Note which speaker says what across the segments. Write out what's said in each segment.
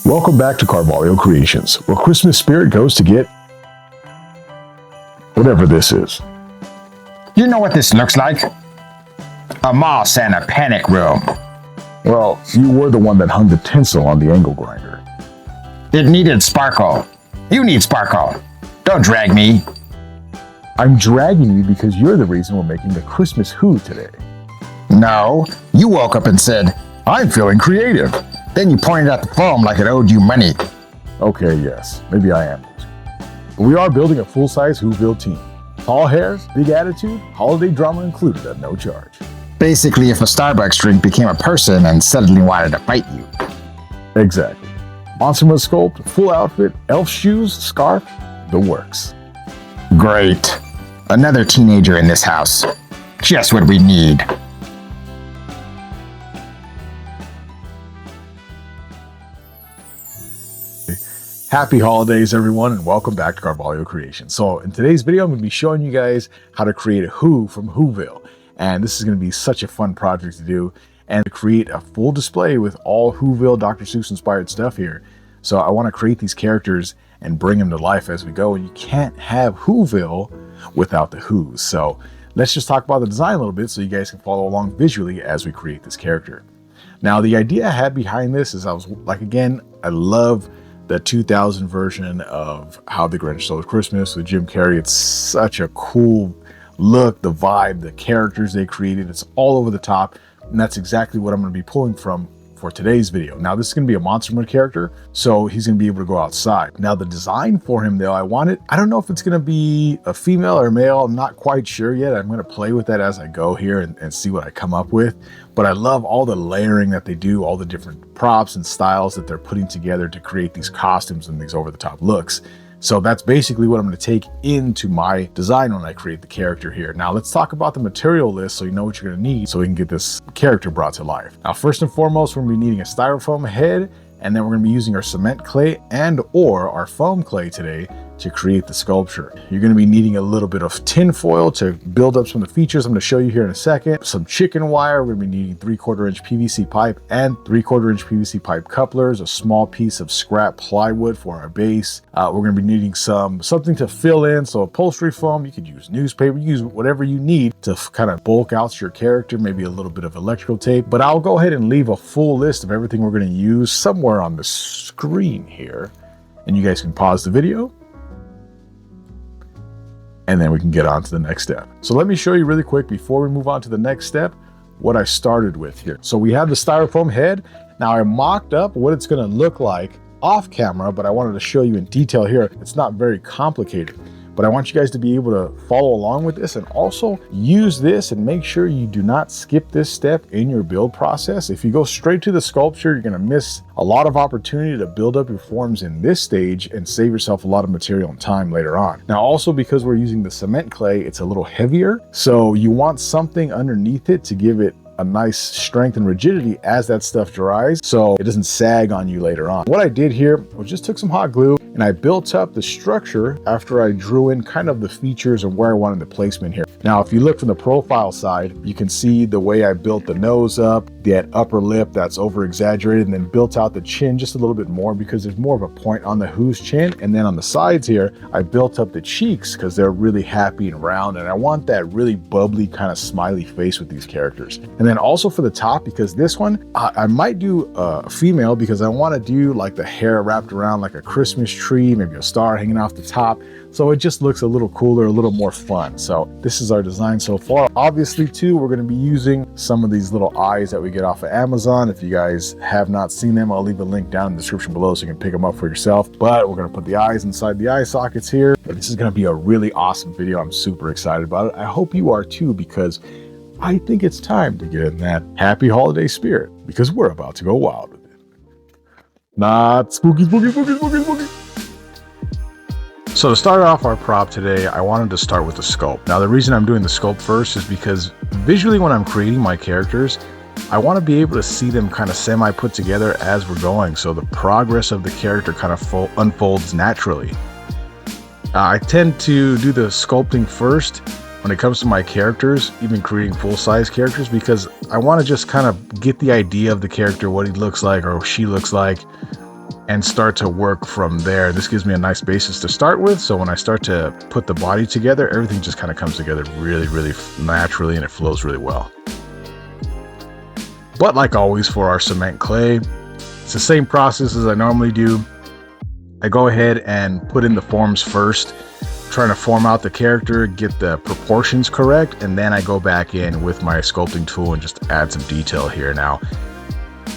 Speaker 1: Welcome back to Carvalho Creations, where Christmas spirit goes to get whatever this is.
Speaker 2: You know what this looks like? A moss and a panic room.
Speaker 1: Well, you were the one that hung the tinsel on the angle grinder.
Speaker 2: It needed sparkle. You need sparkle. Don't drag me.
Speaker 1: I'm dragging you because you're the reason we're making the Christmas Who today.
Speaker 2: No, you woke up and said, I'm feeling creative. Then you pointed at the foam like it owed you money.
Speaker 1: Okay, yes, maybe I am. We are building a full-size Whoville team. Tall hairs, big attitude, holiday drama included at no charge.
Speaker 2: Basically, if a Starbucks drink became a person and suddenly wanted to fight you.
Speaker 1: Exactly. Monster mud sculpt, full outfit, elf shoes, scarf, the works.
Speaker 2: Great. Another teenager in this house. Just what we need.
Speaker 1: Happy holidays, everyone, and welcome back to Carvalho Creations. So in today's video, I'm going to be showing you guys how to create a Who from Whoville. And this is going to be such a fun project to do and to create a full display with all Whoville Dr. Seuss inspired stuff here. So I want to create these characters and bring them to life as we go. And you can't have Whoville without the Who's. So let's just talk about the design a little bit so you guys can follow along visually as we create this character. Now, the idea I had behind this is I love the 2000 version of How the Grinch Stole Christmas with Jim Carrey. It's such a cool look, the vibe, the characters they created. It's all over the top, and that's exactly what I'm going to be pulling from for today's video. Now, this is going to be a monster mode character, so he's going to be able to go outside. Now, the design for him, though, I don't know if it's going to be a female or male. I'm not quite sure yet. I'm going to play with that as I go here and see what I come up with. But I love all the layering that they do, all the different props and styles that they're putting together to create these costumes and these over-the-top looks. So that's basically what I'm going to take into my design when I create the character here. Now let's talk about the material list so you know what you're going to need so we can get this character brought to life. Now, first and foremost, we're going to be needing a styrofoam head, and then we're going to be using our cement clay and or our foam clay today to create the sculpture. You're going to be needing a little bit of tin foil to build up some of the features I'm going to show you here in a second. Some chicken wire. We're going to be needing 3/4 inch PVC pipe and 3/4 inch PVC pipe couplers, a small piece of scrap plywood for our base. We're going to be needing something to fill in, so upholstery foam. You could use newspaper, use whatever you need to kind of bulk out your character, maybe a little bit of electrical tape. But I'll go ahead and leave a full list of everything we're going to use somewhere on the screen here, and you guys can pause the video and then we can get on to the next step. So let me show you really quick before we move on to the next step what I started with here. So we have the styrofoam head. Now I mocked up what it's going to look like off camera, but I wanted to show you in detail here. It's not very complicated, but I want you guys to be able to follow along with this and also use this and make sure you do not skip this step in your build process. If you go straight to the sculpture, you're going to miss a lot of opportunity to build up your forms in this stage and save yourself a lot of material and time later on. Now, also because we're using the cement clay, it's a little heavier, so you want something underneath it to give it a nice strength and rigidity as that stuff dries so it doesn't sag on you later on. What I did here was just took some hot glue and I built up the structure after I drew in kind of the features and where I wanted the placement here. Now, if you look from the profile side, you can see the way I built the nose up, that upper lip that's over exaggerated, and then built out the chin just a little bit more because there's more of a point on the Who's chin. And then on the sides here, I built up the cheeks because they're really happy and round, and I want that really bubbly kind of smiley face with these characters. And then also for the top, because this one, I might do a female because I want to do like the hair wrapped around like a Christmas tree, maybe a star hanging off the top. So it just looks a little cooler, a little more fun. So this is our design so far. Obviously too, we're going to be using some of these little eyes that we get off of Amazon. If you guys have not seen them, I'll leave a link down in the description below so you can pick them up for yourself. But we're going to put the eyes inside the eye sockets here. But this is going to be a really awesome video. I'm super excited about it. I hope you are too, because I think it's time to get in that happy holiday spirit because we're about to go wild with it. Not spooky, spooky, spooky, spooky, spooky. So to start off our prop today, I wanted to start with the sculpt. Now, the reason I'm doing the sculpt first is because visually when I'm creating my characters, I want to be able to see them kind of semi put together as we're going, so the progress of the character kind of unfolds naturally. I tend to do the sculpting first when it comes to my characters, even creating full-size characters, because I want to just kind of get the idea of the character, what he looks like or she looks like, and start to work from there. This gives me a nice basis to start with. So when I start to put the body together, everything just kind of comes together really, really naturally, and it flows really well. But like always for our cement clay, it's the same process as I normally do. I go ahead and put in the forms first, trying to form out the character, get the proportions correct, and then I go back in with my sculpting tool and just add some detail here. Now,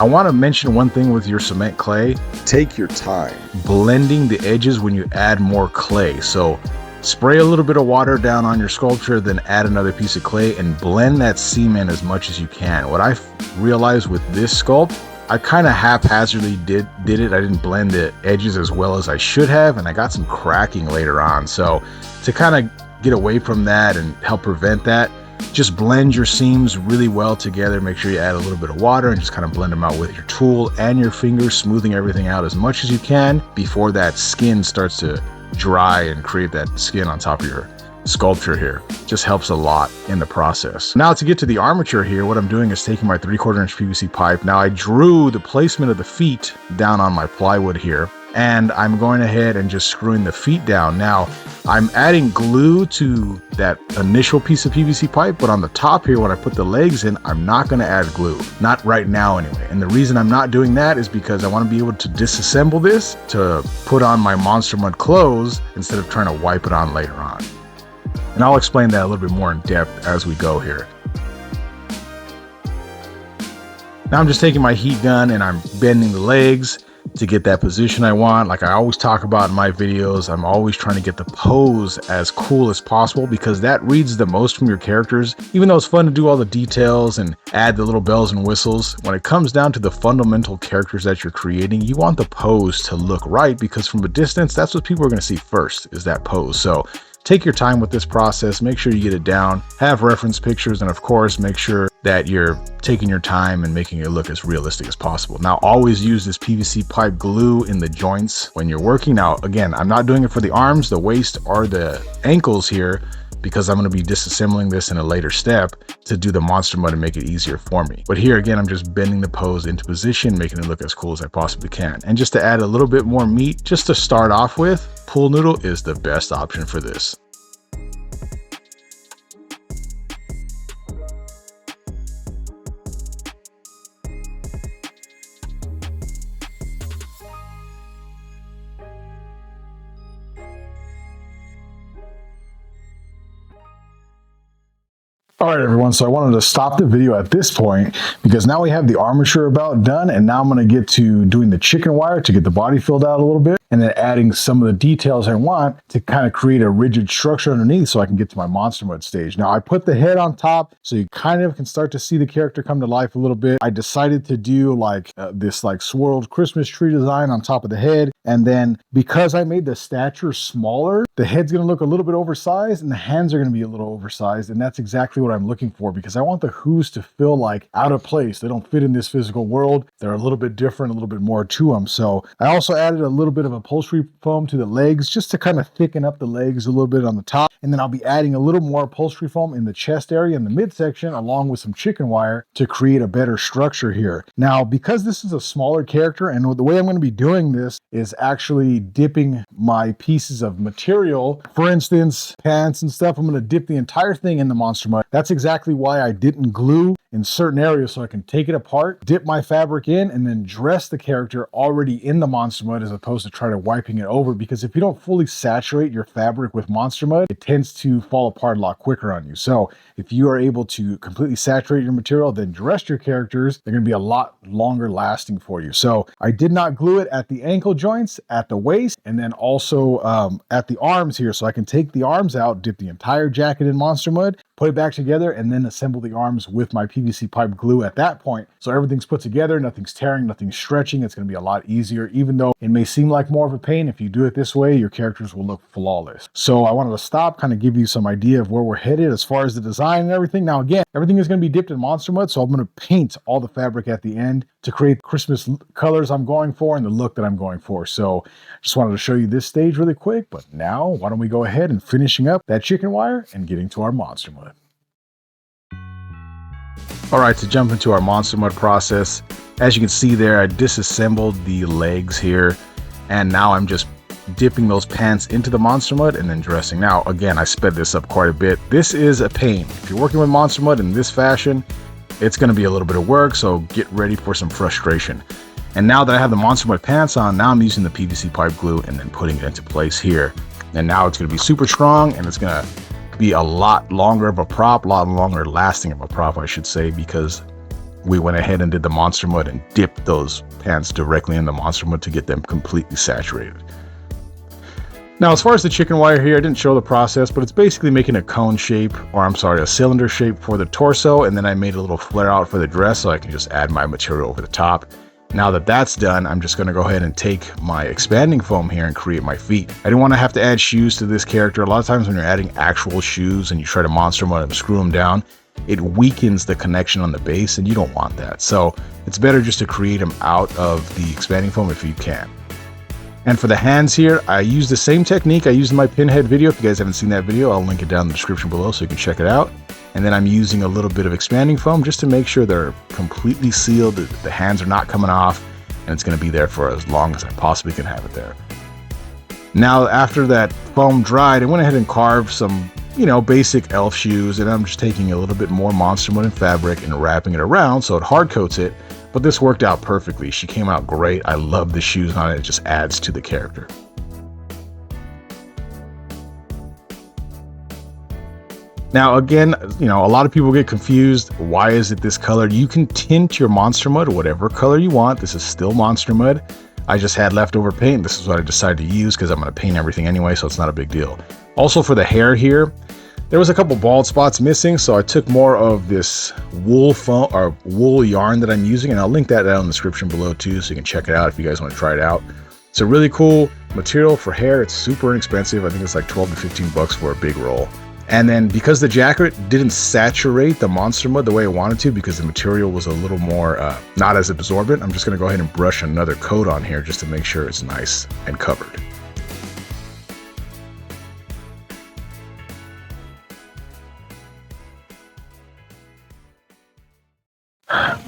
Speaker 1: I want to mention one thing with your cement clay.
Speaker 3: Take your time
Speaker 1: blending the edges when you add more clay. So spray a little bit of water down on your sculpture, then add another piece of clay and blend that cement as much as you can. What I realized with this sculpt, I kind of haphazardly did it. I didn't blend the edges as well as I should have, and I got some cracking later on. So to kind of get away from that and help prevent that, just blend your seams really well together. Make sure you add a little bit of water and just kind of blend them out with your tool and your fingers, smoothing everything out as much as you can before that skin starts to dry and create that skin on top of your sculpture here. Just helps a lot in the process. Now to get to the armature here, what I'm doing is taking my 3/4 inch PVC pipe. Now I drew the placement of the feet down on my plywood here, and I'm going ahead and just screwing the feet down. Now I'm adding glue to that initial piece of PVC pipe, but on the top here, when I put the legs in, I'm not going to add glue. Not right now anyway. And the reason I'm not doing that is because I want to be able to disassemble this to put on my Monster Mud clothes instead of trying to wipe it on later on. And I'll explain that a little bit more in depth as we go here. Now I'm just taking my heat gun and I'm bending the legs to get that position I want. Like I always talk about in my videos, I'm always trying to get the pose as cool as possible because that reads the most from your characters. Even though it's fun to do all the details and add the little bells and whistles, when it comes down to the fundamental characters that you're creating, you want the pose to look right, because from a distance, that's what people are going to see first, is that pose. So take your time with this process, make sure you get it down, have reference pictures, and of course, make sure that you're taking your time and making it look as realistic as possible. Now, always use this PVC pipe glue in the joints when you're working. Now, again, I'm not doing it for the arms, the waist, or the ankles here, because I'm going to be disassembling this in a later step to do the Monster Mud and make it easier for me. But here again, I'm just bending the pose into position, making it look as cool as I possibly can. And just to add a little bit more meat, just to start off with, pool noodle is the best option for this. All right, everyone, so I wanted to stop the video at this point because now we have the armature about done, and now I'm going to get to doing the chicken wire to get the body filled out a little bit, and then adding some of the details I want to kind of create a rigid structure underneath so I can get to my Monster Mud stage. Now, I put the head on top so you kind of can start to see the character come to life a little bit. I decided to do like this like swirled Christmas tree design on top of the head, and then because I made the stature smaller, the head's going to look a little bit oversized and the hands are going to be a little oversized, and that's exactly what I'm looking for because I want the Who's to feel like out of place. They don't fit in this physical world. They're a little bit different, a little bit more to them. So I also added a little bit of upholstery foam to the legs just to kind of thicken up the legs a little bit on the top. And then I'll be adding a little more upholstery foam in the chest area in the midsection along with some chicken wire to create a better structure here. Now, because this is a smaller character and the way I'm going to be doing this is actually dipping my pieces of material, for instance, pants and stuff, I'm going to dip the entire thing in the Monster Mud. That's exactly why I didn't glue in certain areas, so I can take it apart, dip my fabric in, and then dress the character already in the Monster Mud as opposed to try to wiping it over, because if you don't fully saturate your fabric with Monster Mud, it tends to fall apart a lot quicker on you. So if you are able to completely saturate your material, then dress your characters, they're going to be a lot longer lasting for you. So I did not glue it at the ankle joints, at the waist, and then also at the arms here. So I can take the arms out, dip the entire jacket in Monster Mud, put it back together, and then assemble the arms with my PVC pipe glue at that point. So everything's put together, nothing's tearing, nothing's stretching. It's going to be a lot easier, even though it may seem like more of a pain. If you do it this way, your characters will look flawless. So I wanted to stop, kind of give you some idea of where we're headed as far as the design and everything. Now, again, everything is going to be dipped in Monster Mud, so I'm going to paint all the fabric at the end to create Christmas colors I'm going for and the look that I'm going for. So just wanted to show you this stage really quick, but now why don't we go ahead and finishing up that chicken wire and getting to our Monster Mud. All right, to jump into our monster mud process, as you can see there, I disassembled the legs here, and now I'm just dipping those pants into the monster mud and then dressing. Now, again, I sped this up quite a bit. This is a pain. If you're working with monster mud in this fashion, it's going to be a little bit of work, so get ready for some frustration. And now that I have the monster mud pants on, now I'm using the PVC pipe glue and then putting it into place here. And now it's going to be super strong, and it's going to be a lot longer of a prop, a lot longer lasting of a prop, I should say, because we went ahead and did the monster mud and dipped those pants directly in the monster mud to get them completely saturated. Now, as far as the chicken wire here, I didn't show the process, but it's basically making a cone shape, or I'm sorry, a cylinder shape for the torso, and then I made a little flare out for the dress so I can just add my material over the top. Now that that's done, I'm just going to go ahead and take my expanding foam here and create my feet. I didn't want to have to add shoes to this character. A lot of times when you're adding actual shoes and you try to monster mud and screw them down, it weakens the connection on the base, and you don't want that. So it's better just to create them out of the expanding foam if you can. And for the hands here, I use the same technique I used in my pinhead video. If you guys haven't seen that video, I'll link it down in the description below so you can check it out. And then I'm using a little bit of expanding foam just to make sure they're completely sealed, that the hands are not coming off, and it's going to be there for as long as I possibly can have it there. Now, after that foam dried, I went ahead and carved some, basic elf shoes, and I'm just taking a little bit more monster mud and fabric and wrapping it around so it hard coats it. But this worked out perfectly. She came out great. I love the shoes on it. It just adds to the character. Now, again, a lot of people get confused. Why is it this color? You can tint your monster mud whatever color you want. This is still monster mud. I just had leftover paint. This is what I decided to use because I'm going to paint everything anyway, so it's not a big deal. Also, for the hair here, there was a couple bald spots missing, so I took more of this wool foam or wool yarn that I'm using, and I'll link that down in the description below too, so you can check it out if you guys want to try it out. It's a really cool material for hair. It's super inexpensive. I think it's like 12 to 15 bucks for a big roll. And then because the jacket didn't saturate the monster mud the way I wanted to, because the material was a little more not as absorbent, I'm just going to go ahead and brush another coat on here just to make sure it's nice and covered.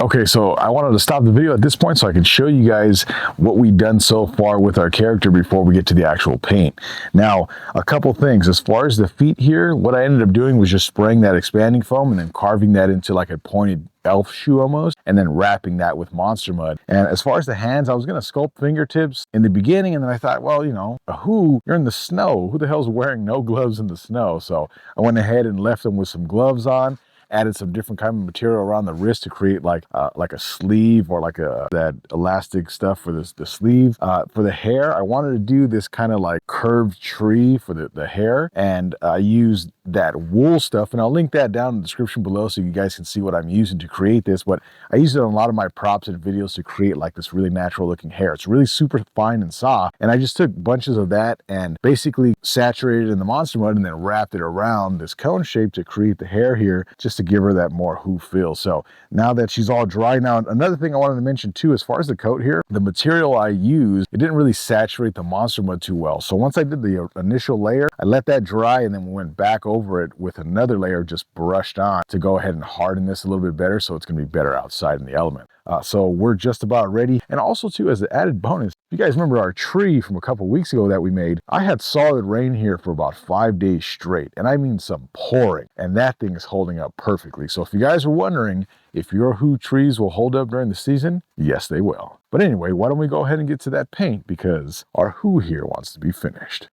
Speaker 2: Okay, so I wanted to stop the video at this point so I can show you guys what we've done so far with our character before we get to the actual paint. Now, a couple things. As far as the feet here, what I ended up doing was just spraying that expanding foam and then carving that into like a pointed elf shoe almost, and then wrapping that with monster mud. And as far as the hands, I was going to sculpt fingertips in the beginning, and then I thought, well, you're in the snow. Who the hell's wearing no gloves in the snow? So I went ahead and left them with some gloves on. Added some different kind of material around the wrist to create like a sleeve or like that elastic stuff for the sleeve. For the hair, I wanted to do this kind of like curved tree for the hair, and I used that wool stuff, and I'll link that down in the description below so you guys can see what I'm using to create this. But I use it on a lot of my props and videos to create like this really natural looking hair. It's really super fine and soft, and I just took bunches of that and basically saturated it in the monster mud and then wrapped it around this cone shape to create the hair here, just to give her that more who feel. So now that she's all dry, now another thing I wanted to mention too, as far as the coat here, the material I used, it didn't really saturate the monster mud too well. So once I did the initial layer, I let that dry and then we went back over it with another layer just brushed on to go ahead and harden this a little bit better, so it's going to be better outside in the element. So we're just about ready. And also too, as an added bonus, if you guys remember our tree from a couple weeks ago that we made, I had solid rain here for about 5 days straight, and I mean some pouring, and that thing is holding up perfectly. So if you guys were wondering if your Who trees will hold up during the season, yes, they will. But anyway, why don't we go ahead and get to that paint, because our Who here wants to be finished.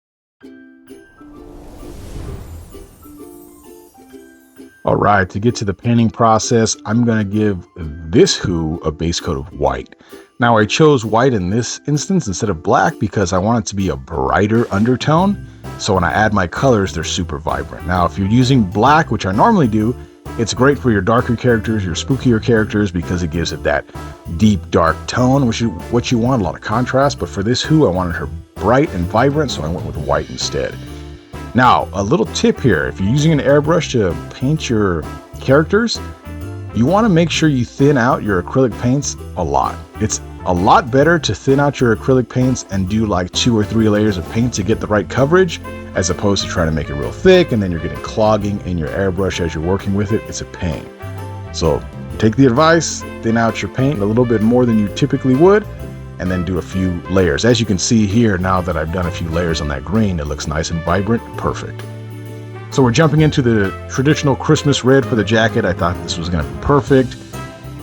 Speaker 1: All right, to get to the painting process, I'm going to give this Who a base coat of white. Now, I chose white in this instance instead of black because I want it to be a brighter undertone. So when I add my colors, they're super vibrant. Now, if you're using black, which I normally do, it's great for your darker characters, your spookier characters, because it gives it that deep, dark tone, which is what you want, a lot of contrast. But for this Who, I wanted her bright and vibrant, so I went with white instead. Now, a little tip here, if you're using an airbrush to paint your characters, you want to make sure you thin out your acrylic paints a lot. It's a lot better to thin out your acrylic paints and do like 2 or 3 layers of paint to get the right coverage, as opposed to trying to make it real thick and then you're getting clogging in your airbrush as you're working with it. It's a pain. So take the advice, thin out your paint a little bit more than you typically would, and then do a few layers. As you can see here, now that I've done a few layers on that green, it looks nice and vibrant, perfect. So we're jumping into the traditional Christmas red for the jacket. I thought this was gonna be perfect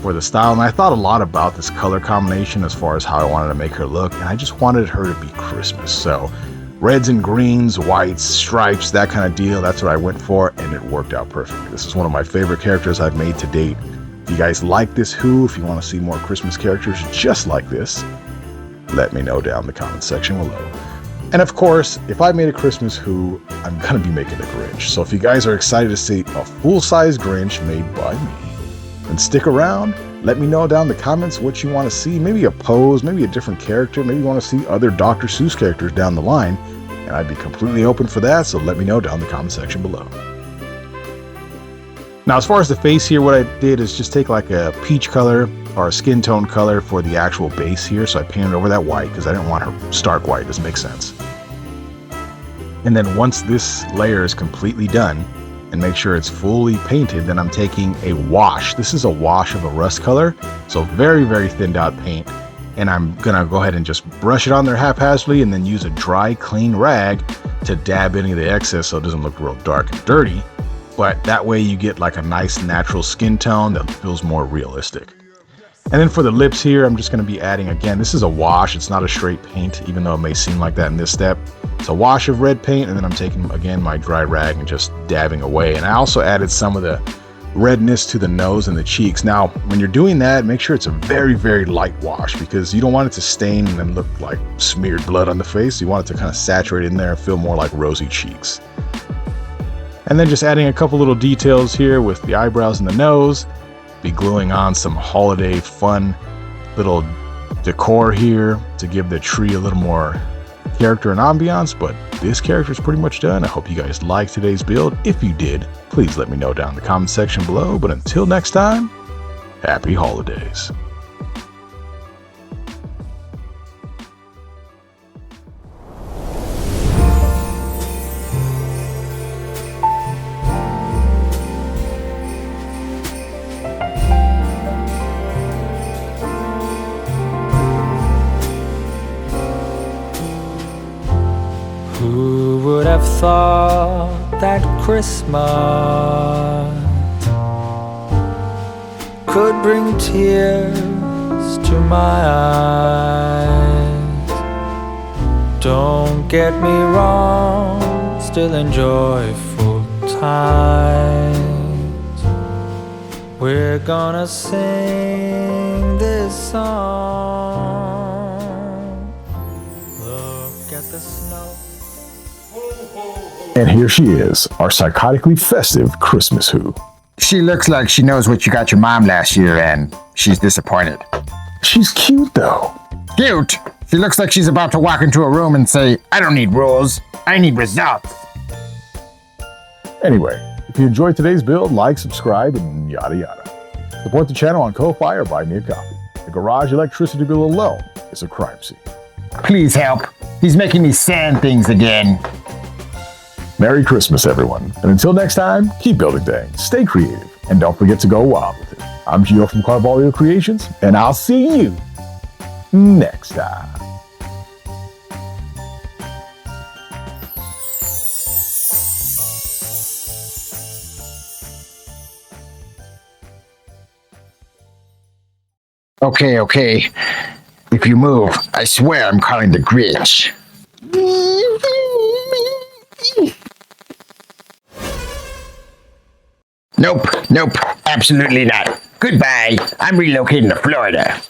Speaker 1: for the style, and I thought a lot about this color combination as far as how I wanted to make her look, and I just wanted her to be Christmas. So reds and greens, whites, stripes, that kind of deal, that's what I went for, and it worked out perfectly. This is one of my favorite characters I've made to date. If you guys like this Who, if you want to see more Christmas characters just like this, let me know down in the comment section below. And of course, if I made a Christmas Who, I'm gonna be making a Grinch. So if you guys are excited to see a full-size Grinch made by me, then stick around. Let me know down in the comments what you want to see. Maybe a pose, maybe a different character. Maybe you want to see other Dr. Seuss characters down the line. And I'd be completely open for that, so let me know down in the comment section below. Now, as far as the face here, what I did is just take like a peach color or a skin tone color for the actual base here. So I painted over that white because I didn't want her stark white. Doesn't make sense. And then once this layer is completely done, and make sure it's fully painted, then I'm taking a wash. This is a wash of a rust color, so very, very thinned out paint. And I'm gonna go ahead and just brush it on there haphazardly and then use a dry, clean rag to dab any of the excess so it doesn't look real dark and dirty. But that way you get like a nice natural skin tone that feels more realistic. And then for the lips here, I'm just gonna be adding, again, this is a wash, it's not a straight paint, even though it may seem like that in this step. It's a wash of red paint, and then I'm taking, again, my dry rag and just dabbing away. And I also added some of the redness to the nose and the cheeks. Now, when you're doing that, make sure it's a very, very light wash because you don't want it to stain and then look like smeared blood on the face. You want it to kind of saturate in there and feel more like rosy cheeks. And then just adding a couple little details here with the eyebrows and the nose. Be gluing on some holiday fun little decor here to give the tree a little more character and ambiance, but this character is pretty much done. I hope you guys liked today's build. If you did, please let me know down in the comment section below. But until next time, happy holidays.
Speaker 3: Who would have thought that Christmas could bring tears to my eyes? Don't get me wrong, still enjoy full times. We're gonna sing this song. Look at the snow.
Speaker 2: And here she is, our psychotically festive Christmas Who.
Speaker 4: She looks like she knows what you got your mom last year and she's disappointed.
Speaker 2: She's cute though.
Speaker 4: Cute? She looks like she's about to walk into a room and say, I don't need rules, I need results.
Speaker 2: Anyway, if you enjoyed today's build, like, subscribe, and yada yada. Support the channel on Ko-Fi or buy me a coffee. The garage electricity bill alone is a crime scene.
Speaker 4: Please help. He's making me sand things again.
Speaker 2: Merry Christmas, everyone. And until next time, keep building things, stay creative, and don't forget to go wild with it. I'm Gio from Carvalho Creations, and I'll see you next time.
Speaker 4: Okay. If you move, I swear I'm calling the Grinch. Nope, absolutely not. Goodbye. I'm relocating to Florida.